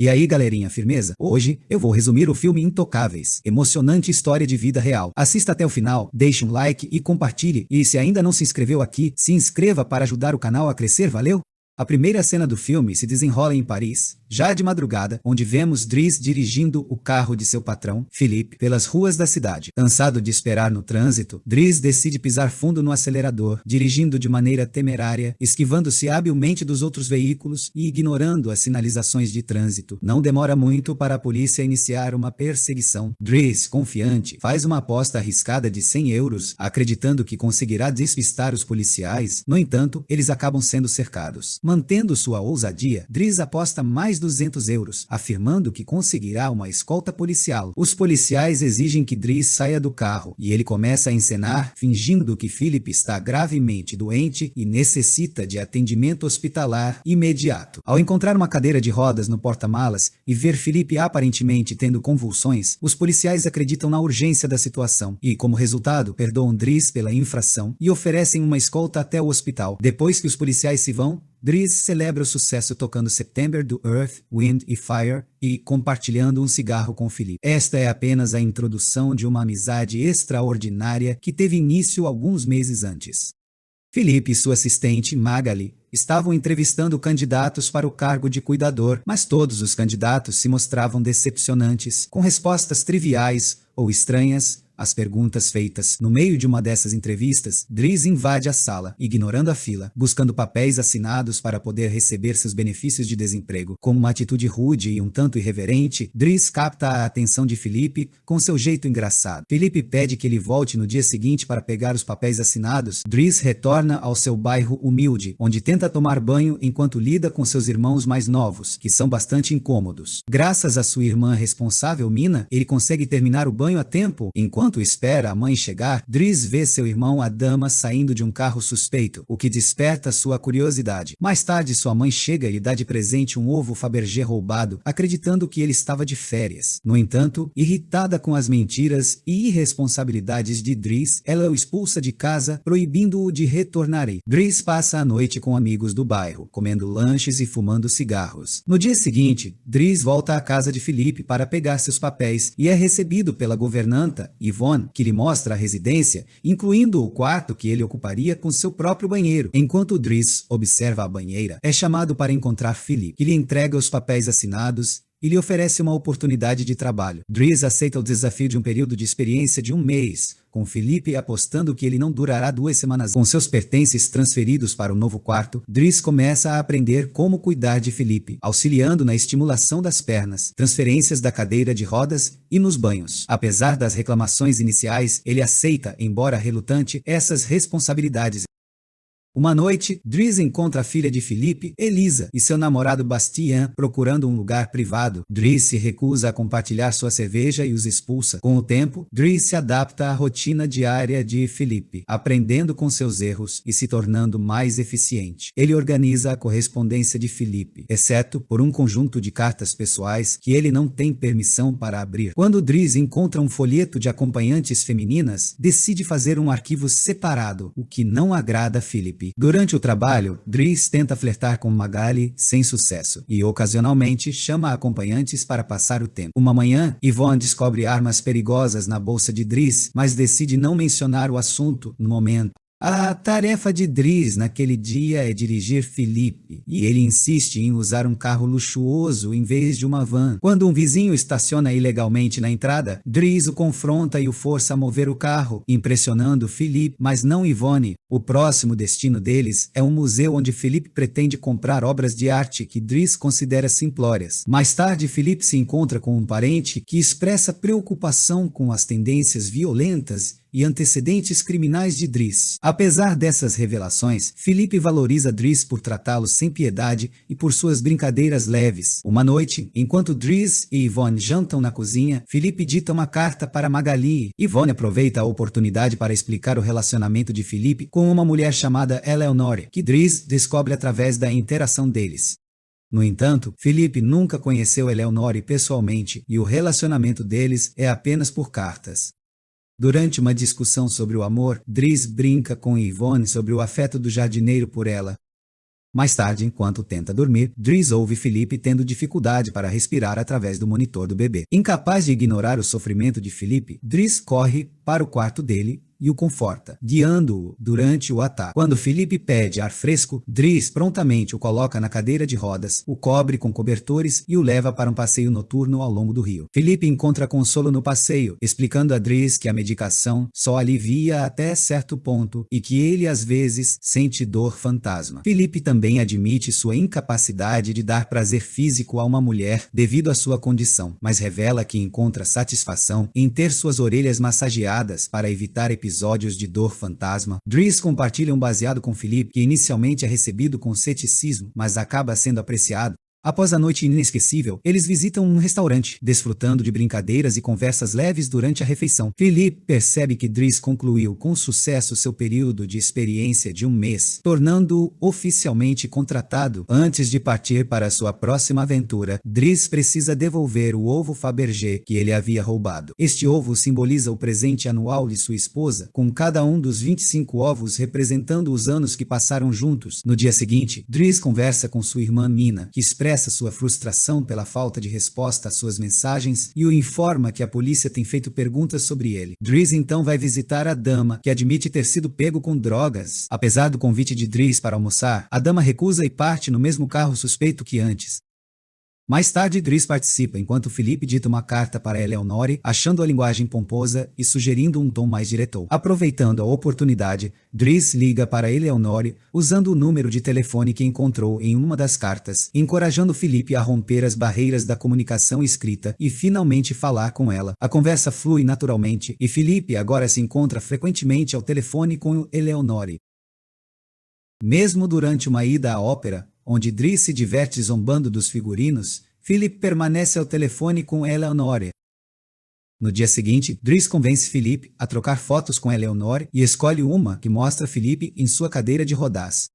E aí galerinha, firmeza? Hoje eu vou resumir o filme Intocáveis, emocionante história de vida real. Assista até o final, deixe um like e compartilhe. E se ainda não se inscreveu aqui, se inscreva para ajudar o canal a crescer, valeu? A primeira cena do filme se desenrola em Paris, já de madrugada, onde vemos Dries dirigindo o carro de seu patrão, Philippe, pelas ruas da cidade. Cansado de esperar no trânsito, Dries decide pisar fundo no acelerador, dirigindo de maneira temerária, esquivando-se habilmente dos outros veículos e ignorando as sinalizações de trânsito. Não demora muito para a polícia iniciar uma perseguição. Dries, confiante, faz uma aposta arriscada de 100 euros, acreditando que conseguirá despistar os policiais. No entanto, eles acabam sendo cercados. Mantendo sua ousadia, Dries aposta mais 200 euros, afirmando que conseguirá uma escolta policial. Os policiais exigem que Dries saia do carro, e ele começa a encenar, fingindo que Philippe está gravemente doente e necessita de atendimento hospitalar imediato. Ao encontrar uma cadeira de rodas no porta-malas e ver Philippe aparentemente tendo convulsões, os policiais acreditam na urgência da situação e, como resultado, perdoam Dries pela infração e oferecem uma escolta até o hospital. Depois que os policiais se vão, Dries celebra o sucesso tocando September do Earth, Wind e Fire e compartilhando um cigarro com Philippe. Esta é apenas a introdução de uma amizade extraordinária que teve início alguns meses antes. Philippe e sua assistente, Magali, estavam entrevistando candidatos para o cargo de cuidador, mas todos os candidatos se mostravam decepcionantes, com respostas triviais ou estranhas às perguntas feitas. No meio de uma dessas entrevistas, Dries invade a sala, ignorando a fila, buscando papéis assinados para poder receber seus benefícios de desemprego. Com uma atitude rude e um tanto irreverente, Dries capta a atenção de Philippe com seu jeito engraçado. Philippe pede que ele volte no dia seguinte para pegar os papéis assinados. Dries retorna ao seu bairro humilde, onde tenta tomar banho enquanto lida com seus irmãos mais novos, que são bastante incômodos. Graças à sua irmã responsável, Mina, ele consegue terminar o banho a tempo. Enquanto espera a mãe chegar, Dries vê seu irmão Adama saindo de um carro suspeito, o que desperta sua curiosidade. Mais tarde, sua mãe chega e lhe dá de presente um ovo Fabergé roubado, acreditando que ele estava de férias. No entanto, irritada com as mentiras e irresponsabilidades de Dries, ela o expulsa de casa, proibindo-o de retornar. Dries passa a noite com amigos do bairro, comendo lanches e fumando cigarros. No dia seguinte, Dries volta à casa de Philippe para pegar seus papéis e é recebido pela governanta, Yvonne, que lhe mostra a residência, incluindo o quarto que ele ocuparia com seu próprio banheiro. Enquanto Dries observa a banheira, é chamado para encontrar Philippe, que lhe entrega os papéis assinados e lhe oferece uma oportunidade de trabalho. Dries aceita o desafio de um período de experiência de 1 mês, com Philippe apostando que ele não durará 2 semanas. Com seus pertences transferidos para o novo quarto, Dries começa a aprender como cuidar de Philippe, auxiliando na estimulação das pernas, transferências da cadeira de rodas e nos banhos. Apesar das reclamações iniciais, ele aceita, embora relutante, essas responsabilidades. Uma noite, Dries encontra a filha de Philippe, Elisa, e seu namorado Bastien procurando um lugar privado. Dries se recusa a compartilhar sua cerveja e os expulsa. Com o tempo, Dries se adapta à rotina diária de Philippe, aprendendo com seus erros e se tornando mais eficiente. Ele organiza a correspondência de Philippe, exceto por um conjunto de cartas pessoais que ele não tem permissão para abrir. Quando Dries encontra um folheto de acompanhantes femininas, decide fazer um arquivo separado, o que não agrada a Philippe. Durante o trabalho, Dries tenta flertar com Magali sem sucesso e ocasionalmente chama acompanhantes para passar o tempo. Uma manhã, Yvonne descobre armas perigosas na bolsa de Dries, mas decide não mencionar o assunto no momento. A tarefa de Dries naquele dia é dirigir Philippe, e ele insiste em usar um carro luxuoso em vez de uma van. Quando um vizinho estaciona ilegalmente na entrada, Dries o confronta e o força a mover o carro, impressionando Philippe, mas não Yvonne. O próximo destino deles é um museu onde Philippe pretende comprar obras de arte que Dries considera simplórias. Mais tarde, Philippe se encontra com um parente que expressa preocupação com as tendências violentas e antecedentes criminais de Dries. Apesar dessas revelações, Philippe valoriza Dries por tratá-lo sem piedade e por suas brincadeiras leves. Uma noite, enquanto Dries e Yvonne jantam na cozinha, Philippe dita uma carta para Magali. Yvonne aproveita a oportunidade para explicar o relacionamento de Philippe com uma mulher chamada Eleonore, que Dries descobre através da interação deles. No entanto, Philippe nunca conheceu Eleonore pessoalmente e o relacionamento deles é apenas por cartas. Durante uma discussão sobre o amor, Dries brinca com Yvonne sobre o afeto do jardineiro por ela. Mais tarde, enquanto tenta dormir, Dries ouve Philippe tendo dificuldade para respirar através do monitor do bebê. Incapaz de ignorar o sofrimento de Philippe, Dries corre para o quarto dele e o conforta, guiando-o durante o ataque. Quando Philippe pede ar fresco, Dries prontamente o coloca na cadeira de rodas, o cobre com cobertores e o leva para um passeio noturno ao longo do rio. Philippe encontra consolo no passeio, explicando a Dries que a medicação só alivia até certo ponto e que ele às vezes sente dor fantasma. Philippe também admite sua incapacidade de dar prazer físico a uma mulher devido à sua condição, mas revela que encontra satisfação em ter suas orelhas massageadas para evitar episódios de dor fantasma. Dries compartilha um baseado com Philippe que inicialmente é recebido com ceticismo, mas acaba sendo apreciado. Após a noite inesquecível, eles visitam um restaurante, desfrutando de brincadeiras e conversas leves durante a refeição. Philippe percebe que Dries concluiu com sucesso seu período de experiência de um mês, tornando-o oficialmente contratado. Antes de partir para sua próxima aventura, Dries precisa devolver o ovo Fabergé que ele havia roubado. Este ovo simboliza o presente anual de sua esposa, com cada um dos 25 ovos representando os anos que passaram juntos. No dia seguinte, Dries conversa com sua irmã Mina, que expressa sua frustração pela falta de resposta às suas mensagens e o informa que a polícia tem feito perguntas sobre ele. Dries então vai visitar a dama, que admite ter sido pego com drogas. Apesar do convite de Dries para almoçar, a dama recusa e parte no mesmo carro suspeito que antes. Mais tarde, Dries participa, enquanto Philippe dita uma carta para Eleonore, achando a linguagem pomposa e sugerindo um tom mais diretor. Aproveitando a oportunidade, Dries liga para Eleonore, usando o número de telefone que encontrou em uma das cartas, encorajando Philippe a romper as barreiras da comunicação escrita e finalmente falar com ela. A conversa flui naturalmente, e Philippe agora se encontra frequentemente ao telefone com Eleonore. Mesmo durante uma ida à ópera, onde Dries se diverte zombando dos figurinos, Philippe permanece ao telefone com Eleonore. No dia seguinte, Dries convence Philippe a trocar fotos com Eleonore e escolhe uma que mostra Philippe em sua cadeira de rodaz.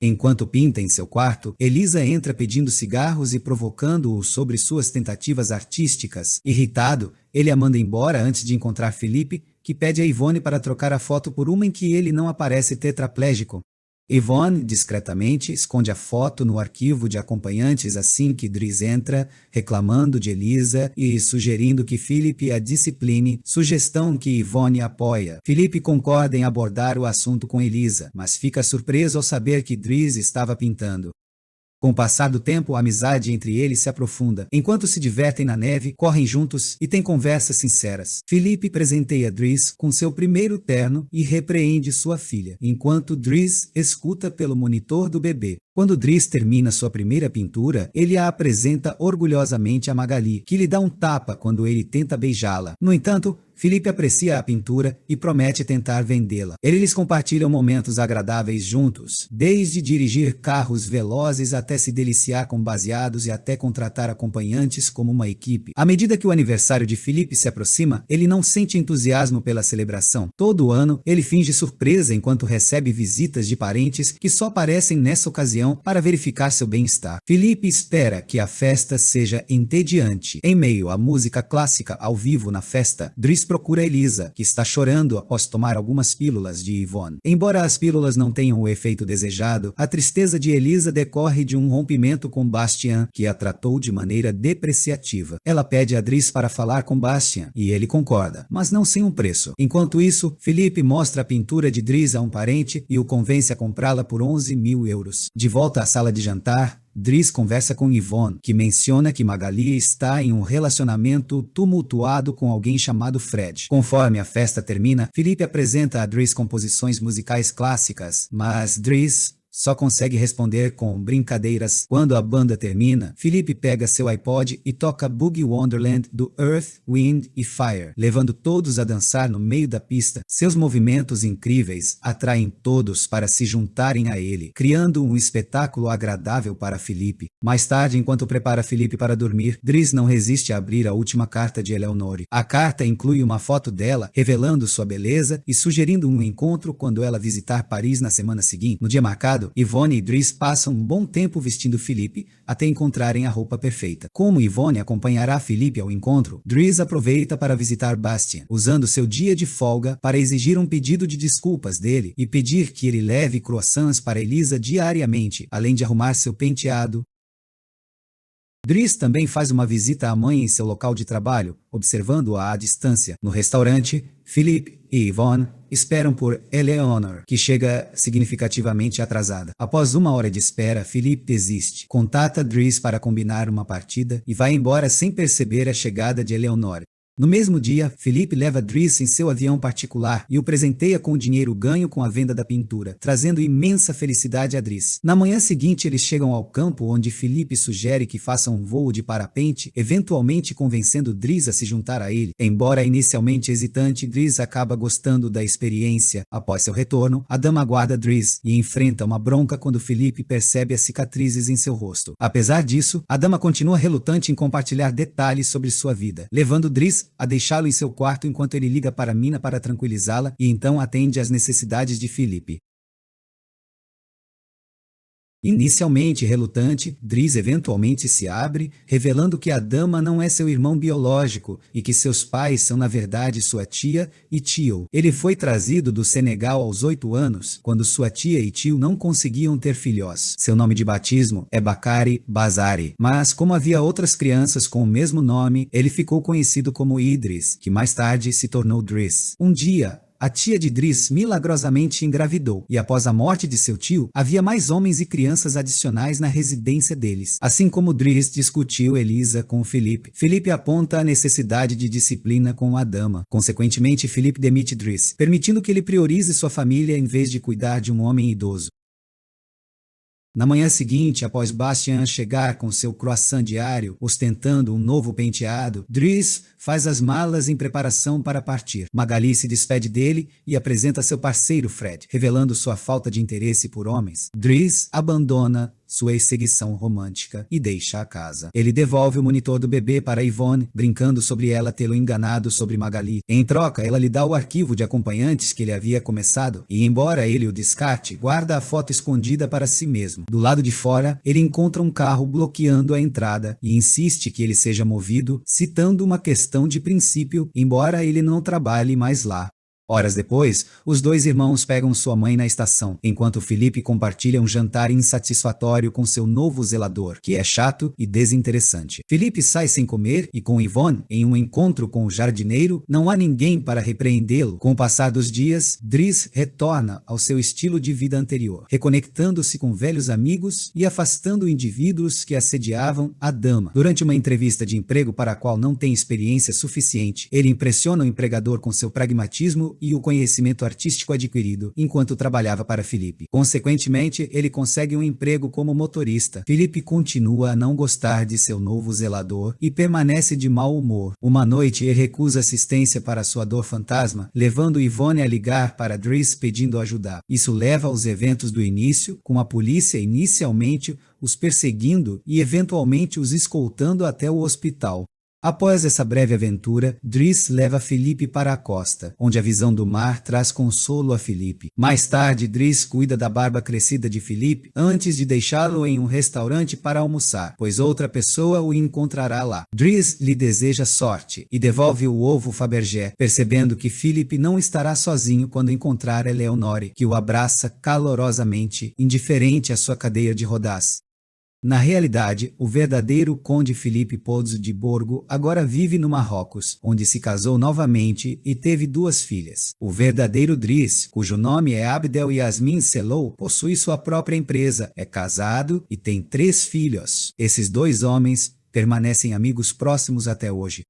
Enquanto pinta em seu quarto, Elisa entra pedindo cigarros e provocando-o sobre suas tentativas artísticas. Irritado, ele a manda embora antes de encontrar Philippe, que pede a Yvonne para trocar a foto por uma em que ele não aparece tetraplégico. Yvonne, discretamente, esconde a foto no arquivo de acompanhantes assim que Dries entra, reclamando de Elisa e sugerindo que Philippe a discipline, sugestão que Yvonne apoia. Philippe concorda em abordar o assunto com Elisa, mas fica surpreso ao saber que Dries estava pintando. Com o passar do tempo, a amizade entre eles se aprofunda. Enquanto se divertem na neve, correm juntos e têm conversas sinceras. Philippe presenteia Dries com seu primeiro terno e repreende sua filha, enquanto Dries escuta pelo monitor do bebê. Quando Dries termina sua primeira pintura, ele a apresenta orgulhosamente a Magali, que lhe dá um tapa quando ele tenta beijá-la. No entanto, Philippe aprecia a pintura e promete tentar vendê-la. Eles compartilham momentos agradáveis juntos, desde dirigir carros velozes até se deliciar com baseados e até contratar acompanhantes como uma equipe. À medida que o aniversário de Philippe se aproxima, ele não sente entusiasmo pela celebração. Todo ano, ele finge surpresa enquanto recebe visitas de parentes que só aparecem nessa ocasião para verificar seu bem-estar. Philippe espera que a festa seja entediante. Em meio à música clássica ao vivo na festa, Dries procura Elisa, que está chorando após tomar algumas pílulas de Yvonne. Embora as pílulas não tenham o efeito desejado, a tristeza de Elisa decorre de um rompimento com Bastien, que a tratou de maneira depreciativa. Ela pede a Dries para falar com Bastien, e ele concorda, mas não sem um preço. Enquanto isso, Philippe mostra a pintura de Dries a um parente e o convence a comprá-la por 11.000 euros. De volta à sala de jantar, Dries conversa com Yvonne, que menciona que Magali está em um relacionamento tumultuado com alguém chamado Fred. Conforme a festa termina, Philippe apresenta a Dries composições musicais clássicas, mas Dries só consegue responder com brincadeiras. Quando a banda termina, Philippe pega seu iPod e toca Boogie Wonderland do Earth, Wind e Fire, levando todos a dançar no meio da pista. Seus movimentos incríveis atraem todos para se juntarem a ele, criando um espetáculo agradável para Philippe. Mais tarde, enquanto prepara Philippe para dormir, Dries não resiste a abrir a última carta de Eleonore. A carta inclui uma foto dela, revelando sua beleza e sugerindo um encontro quando ela visitar Paris na semana seguinte. No dia marcado, lado, Yvonne e Dries passam um bom tempo vestindo Philippe até encontrarem a roupa perfeita. Como Yvonne acompanhará Philippe ao encontro, Dries aproveita para visitar Bastien, usando seu dia de folga para exigir um pedido de desculpas dele e pedir que ele leve croissants para Elisa diariamente, além de arrumar seu penteado. Dries também faz uma visita à mãe em seu local de trabalho, observando-a à distância. No restaurante, Philippe e Yvonne esperam por Eleanor, que chega significativamente atrasada. Após 1 hora de espera, Philippe desiste, contata Dries para combinar uma partida e vai embora sem perceber a chegada de Eleanor. No mesmo dia, Philippe leva Dries em seu avião particular e o presenteia com o dinheiro ganho com a venda da pintura, trazendo imensa felicidade a Dries. Na manhã seguinte, eles chegam ao campo onde Philippe sugere que façam um voo de parapente, eventualmente convencendo Dries a se juntar a ele. Embora inicialmente hesitante, Dries acaba gostando da experiência. Após seu retorno, a dama aguarda Dries e enfrenta uma bronca quando Philippe percebe as cicatrizes em seu rosto. Apesar disso, a dama continua relutante em compartilhar detalhes sobre sua vida, levando Dries a deixá-lo em seu quarto enquanto ele liga para Mina para tranquilizá-la e então atende às necessidades de Philippe. Inicialmente relutante, Dries eventualmente se abre, revelando que a dama não é seu irmão biológico e que seus pais são na verdade sua tia e tio. Ele foi trazido do Senegal aos 8 anos, quando sua tia e tio não conseguiam ter filhos. Seu nome de batismo é Bakari Bazari, mas como havia outras crianças com o mesmo nome, ele ficou conhecido como Idris, que mais tarde se tornou Dries. Um dia, a tia de Dries milagrosamente engravidou, e após a morte de seu tio, havia mais homens e crianças adicionais na residência deles. Assim como Dries discutiu Elisa com Philippe, Philippe aponta a necessidade de disciplina com a dama. Consequentemente, Philippe demite Dries, permitindo que ele priorize sua família em vez de cuidar de um homem idoso. Na manhã seguinte, após Bastien chegar com seu croissant diário, ostentando um novo penteado, Dries faz as malas em preparação para partir. Magali se despede dele e apresenta seu parceiro Fred, revelando sua falta de interesse por homens. Dries abandona sua exsecução romântica e deixa a casa. Ele devolve o monitor do bebê para Yvonne, brincando sobre ela tê-lo enganado sobre Magali. Em troca, ela lhe dá o arquivo de acompanhantes que ele havia começado e, embora ele o descarte, guarda a foto escondida para si mesmo. Do lado de fora, ele encontra um carro bloqueando a entrada e insiste que ele seja movido, citando uma questão de princípio, embora ele não trabalhe mais lá. Horas depois, os dois irmãos pegam sua mãe na estação, enquanto Philippe compartilha um jantar insatisfatório com seu novo zelador, que é chato e desinteressante. Philippe sai sem comer e com Yvonne, em um encontro com o jardineiro, não há ninguém para repreendê-lo. Com o passar dos dias, Dries retorna ao seu estilo de vida anterior, reconectando-se com velhos amigos e afastando indivíduos que assediavam a dama. Durante uma entrevista de emprego para a qual não tem experiência suficiente, ele impressiona o empregador com seu pragmatismo e o conhecimento artístico adquirido enquanto trabalhava para Philippe. Consequentemente, ele consegue um emprego como motorista. Philippe continua a não gostar de seu novo zelador e permanece de mau humor. Uma noite, ele recusa assistência para sua dor fantasma, levando Yvonne a ligar para Dries pedindo ajuda. Isso leva aos eventos do início, com a polícia inicialmente os perseguindo e eventualmente os escoltando até o hospital. Após essa breve aventura, Dries leva Philippe para a costa, onde a visão do mar traz consolo a Philippe. Mais tarde, Dries cuida da barba crescida de Philippe antes de deixá-lo em um restaurante para almoçar, pois outra pessoa o encontrará lá. Dries lhe deseja sorte e devolve o ovo Fabergé, percebendo que Philippe não estará sozinho quando encontrar Eleonore, que o abraça calorosamente, indiferente à sua cadeia de rodaz. Na realidade, o verdadeiro conde Philippe Pozzo de Borgo agora vive no Marrocos, onde se casou novamente e teve 2 filhas. O verdadeiro Dries, cujo nome é Abdel Yasmin Selou, possui sua própria empresa, é casado e tem 3 filhos. Esses 2 homens permanecem amigos próximos até hoje.